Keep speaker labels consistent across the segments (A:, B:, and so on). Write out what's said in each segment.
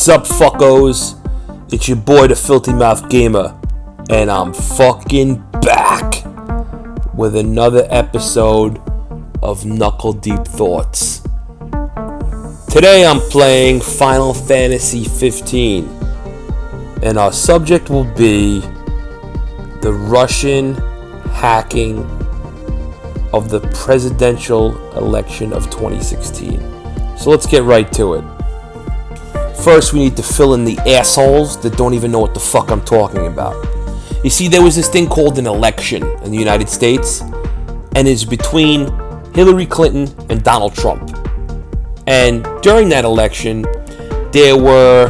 A: What's up, fuckos? It's your boy, the Filthy Mouth Gamer, and I'm fucking back with another episode of Knuckle Deep Thoughts. Today I'm playing Final Fantasy 15, and our subject will be the Russian hacking of the presidential election of 2016. So let's get right to it. First, we need to fill in the assholes that don't even know what the fuck I'm talking about. You see, there was this thing called an election in the United States, and it's between Hillary Clinton and Donald Trump. And during that election, there were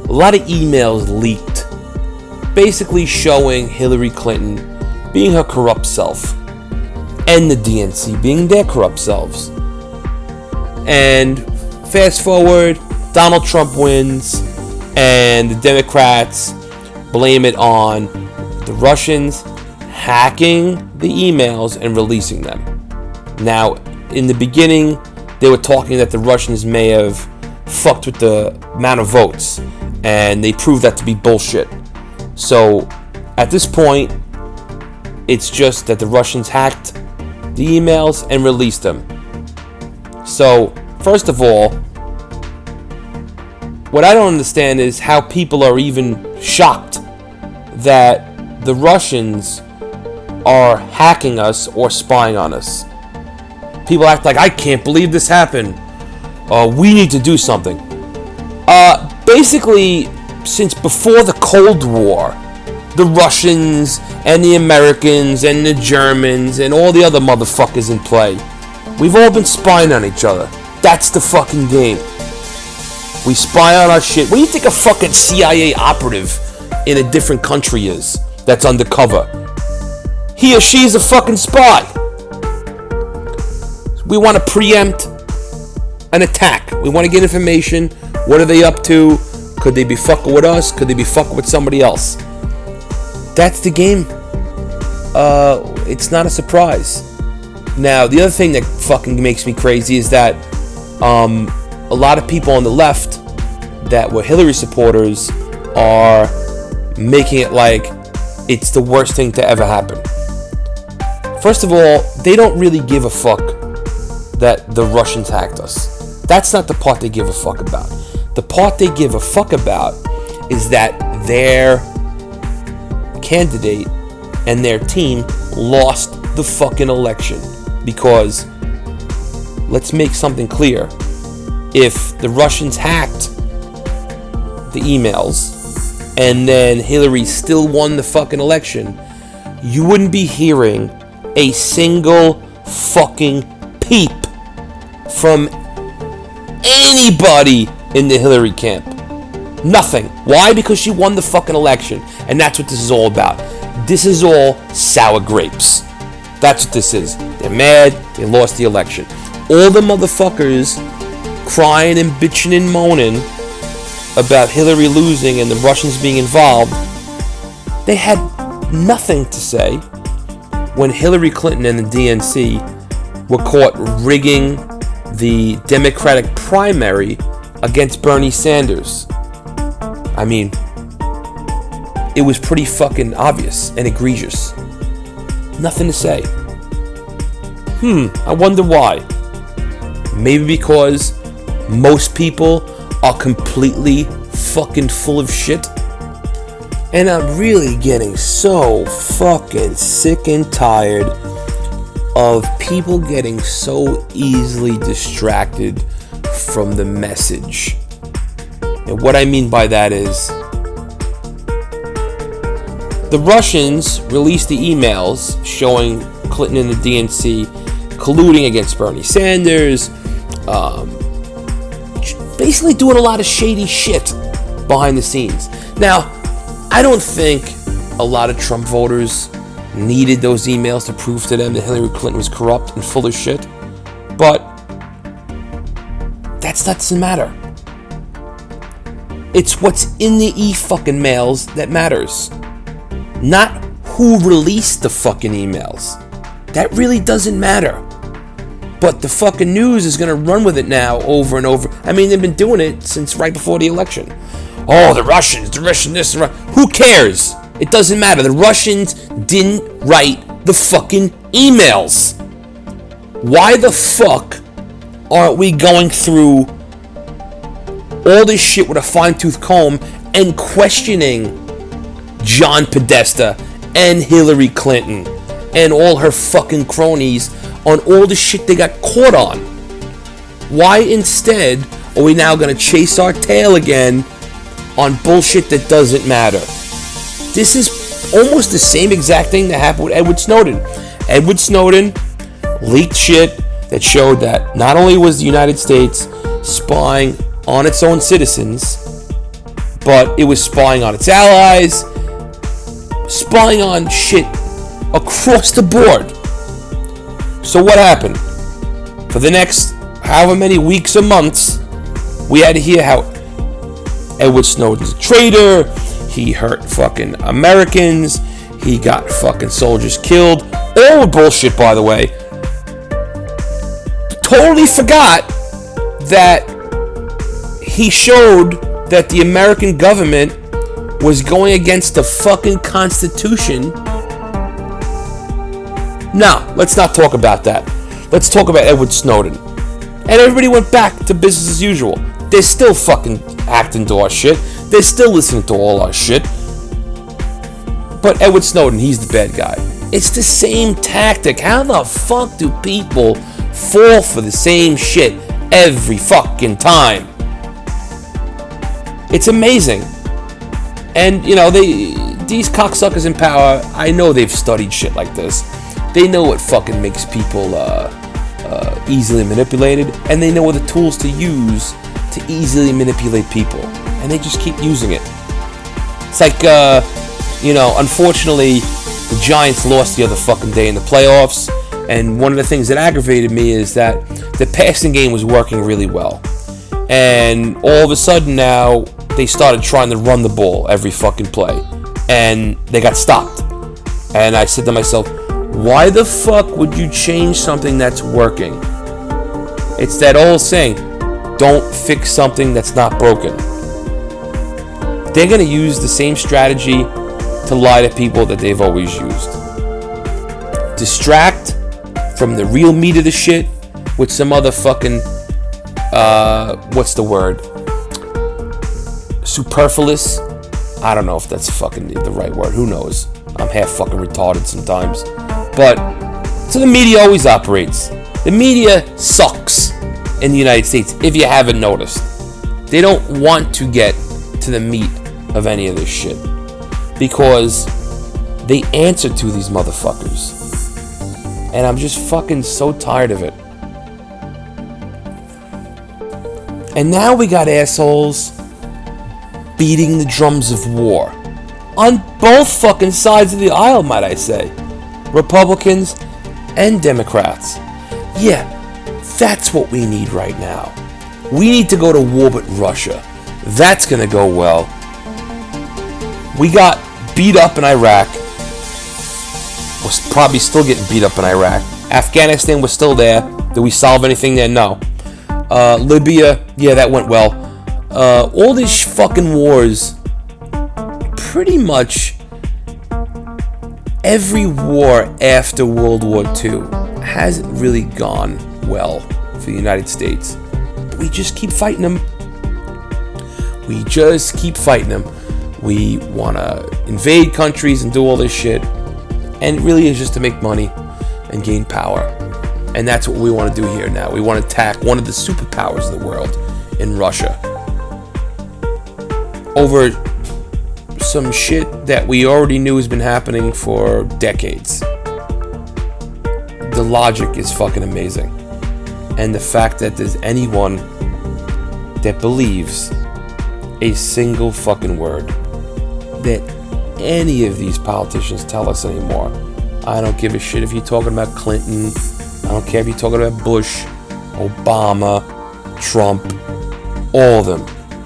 A: a lot of emails leaked, basically showing Hillary Clinton being her corrupt self, and the DNC being their corrupt selves. And fast forward, Donald Trump wins, and the Democrats blame it on the Russians hacking the emails and releasing them. Now, in the beginning, they were talking that the Russians may have fucked with the amount of votes, and they proved that to be bullshit. So, at this point, it's just that the Russians hacked the emails and released them. So, first of all, what I don't understand is how people are even shocked that the Russians are hacking us or spying on us. People act like, I can't believe this happened. We need to do something. Basically, since before the Cold War, the Russians and the Americans and the Germans and all the other motherfuckers in play, we've all been spying on each other. That's the fucking game. We spy on our shit. What do you think a fucking CIA operative in a different country is that's undercover? He or she is a fucking spy. We want to preempt an attack. We want to get information. What are they up to? Could they be fucking with us? Could they be fucking with somebody else? That's the game. It's not a surprise. Now, the other thing that fucking makes me crazy is that a lot of people on the left that were Hillary supporters are making it like it's the worst thing to ever happen. First of all, they don't really give a fuck that the Russians hacked us. That's not the part they give a fuck about. The part they give a fuck about is that their candidate and their team lost the fucking election. Because, let's make something clear. If the Russians hacked the emails and then Hillary still won the fucking election, you wouldn't be hearing a single fucking peep from anybody in the Hillary camp. Nothing. Why? Because she won the fucking election. And that's what this is all about. This is all sour grapes. That's what this is. They're mad. They lost the election. All the motherfuckers crying and bitching and moaning about Hillary losing and the Russians being involved, they had nothing to say when Hillary Clinton and the DNC were caught rigging the Democratic primary against Bernie Sanders. I mean, it was pretty fucking obvious and egregious. Nothing to say. I wonder why. Maybe because most people are completely fucking full of shit. And I'm really getting so fucking sick and tired of people getting so easily distracted from the message. And what I mean by that is, the Russians released the emails showing Clinton and the DNC colluding against Bernie Sanders, basically doing a lot of shady shit behind the scenes. Now, I don't think a lot of Trump voters needed those emails to prove to them that Hillary Clinton was corrupt and full of shit, but that doesn't matter. It's what's in the e-fucking mails that matters, not who released the fucking emails. That really doesn't matter. But the fucking news is going to run with it now over and over. I mean, they've been doing it since right before the election. Oh, the Russians this, who cares? It doesn't matter. The Russians didn't write the fucking emails. Why the fuck aren't we going through all this shit with a fine-tooth comb and questioning John Podesta and Hillary Clinton and all her fucking cronies on all the shit they got caught on? Why instead are we now going to chase our tail again on bullshit that doesn't matter? This is almost the same exact thing that happened with Edward Snowden. Edward Snowden leaked shit that showed that not only was the United States spying on its own citizens, but it was spying on its allies, spying on shit across the board. So what happened? For the next however many weeks or months, we had to hear how Edward Snowden's a traitor, he hurt fucking Americans, he got fucking soldiers killed. All bullshit, by the way. Totally forgot that he showed that the American government was going against the fucking Constitution. No, let's not talk about that. Let's talk about Edward Snowden. And everybody went back to business as usual. They're still fucking acting to our shit. They're still listening to all our shit. But Edward Snowden, he's the bad guy. It's the same tactic. How the fuck do people fall for the same shit every fucking time? It's amazing. And, you know, these cocksuckers in power, I know they've studied shit like this. They know what fucking makes people easily manipulated, and they know what the tools to use to easily manipulate people, and they just keep using it. It's like, unfortunately, the Giants lost the other fucking day in the playoffs, and one of the things that aggravated me is that the passing game was working really well, and all of a sudden now they started trying to run the ball every fucking play, and they got stopped. And I said to myself, why the fuck would you change something that's working? It's that old saying, don't fix something that's not broken. They're going to use the same strategy to lie to people that they've always used. Distract from the real meat of the shit with some other fucking, what's the word? Superfluous? I don't know if that's fucking the right word. Who knows? I'm half fucking retarded sometimes. But, so the media always operates. The media sucks in the United States, if you haven't noticed. They don't want to get to the meat of any of this shit, because they answer to these motherfuckers. And I'm just fucking so tired of it. And now we got assholes beating the drums of war. On both fucking sides of the aisle, might I say. Republicans and Democrats. Yeah, that's what we need right now. We need to go to war with Russia. That's gonna go well. We got beat up in Iraq. We're probably still getting beat up in Iraq. Afghanistan was still there. Did we solve anything there? No. Libya, yeah, that went well. All these fucking wars, pretty much every war after World War II hasn't really gone well for the United States. But we just keep fighting them. We just keep fighting them. We want to invade countries and do all this shit. And it really is just to make money and gain power. And that's what we want to do here now. We want to attack one of the superpowers of the world in Russia over some shit that we already knew has been happening for decades. The logic is fucking amazing. And the fact that there's anyone that believes a single fucking word that any of these politicians tell us anymore. I don't give a shit if you're talking about Clinton. I don't care if you're talking about Bush, Obama, Trump, all of them.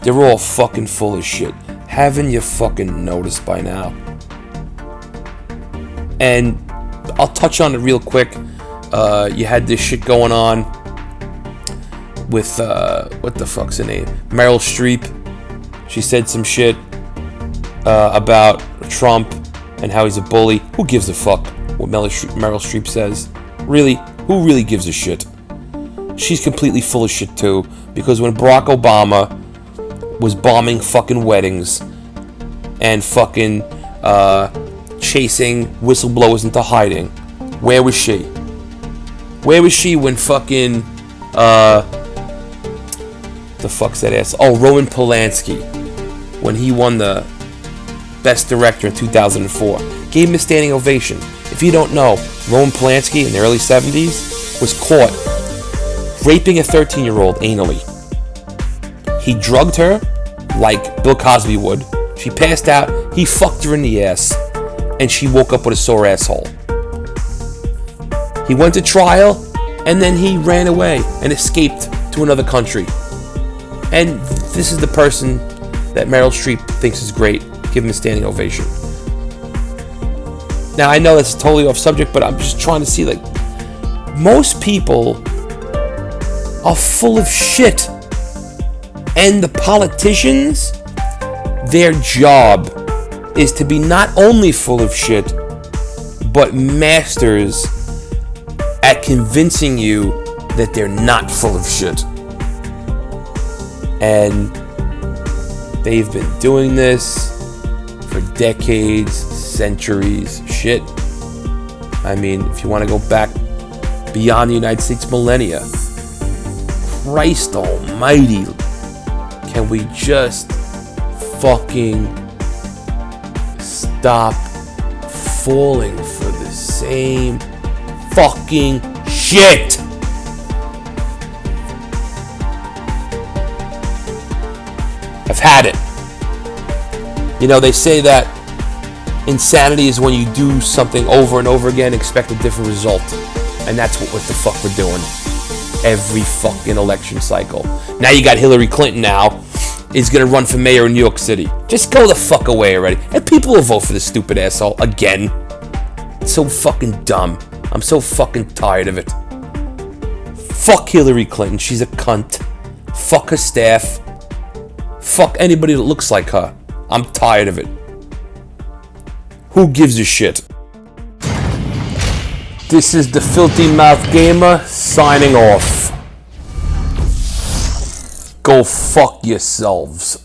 A: They're all fucking full of shit. Haven't you fucking noticed by now? And I'll touch on it real quick. You had this shit going on with, what the fuck's her name? Meryl Streep She said some shit about Trump and how he's a bully. Who gives a fuck what Meryl Streep says? Really? Who really gives a shit? She's completely full of shit too, because when Barack Obama was bombing fucking weddings and fucking chasing whistleblowers into hiding, where was she? Where was she when fucking the fuck's that ass? Oh, Roman Polanski, when he won the Best Director in 2004, gave him a standing ovation. If you don't know, Roman Polanski in the early 70s was caught raping a 13-year-old anally. He drugged her like Bill Cosby would. She passed out. He fucked her in the ass, and she woke up with a sore asshole. He went to trial, and then he ran away and escaped to another country. And this is the person that Meryl Streep thinks is great. Give him a standing ovation. Now, I know that's totally off subject, but I'm just trying to see, like, most people are full of shit. And the politicians, their job is to be not only full of shit, but masters at convincing you that they're not full of shit. And they've been doing this for decades, centuries, shit. I mean, if you want to go back beyond the United States millennia, Christ almighty, can we just fucking stop falling for the same fucking shit? I've had it. You know, they say that insanity is when you do something over and over again, expect a different result. And that's what the fuck we're doing every fucking election cycle. Now you got Hillary Clinton now is gonna run for mayor in New York City. Just go the fuck away already. And people will vote for this stupid asshole again. It's so fucking dumb. I'm so fucking tired of it. Fuck Hillary Clinton. She's a cunt. Fuck her staff. Fuck anybody that looks like her. I'm tired of it. Who gives a shit? This is the Filthy Mouth Gamer signing off. Go fuck yourselves.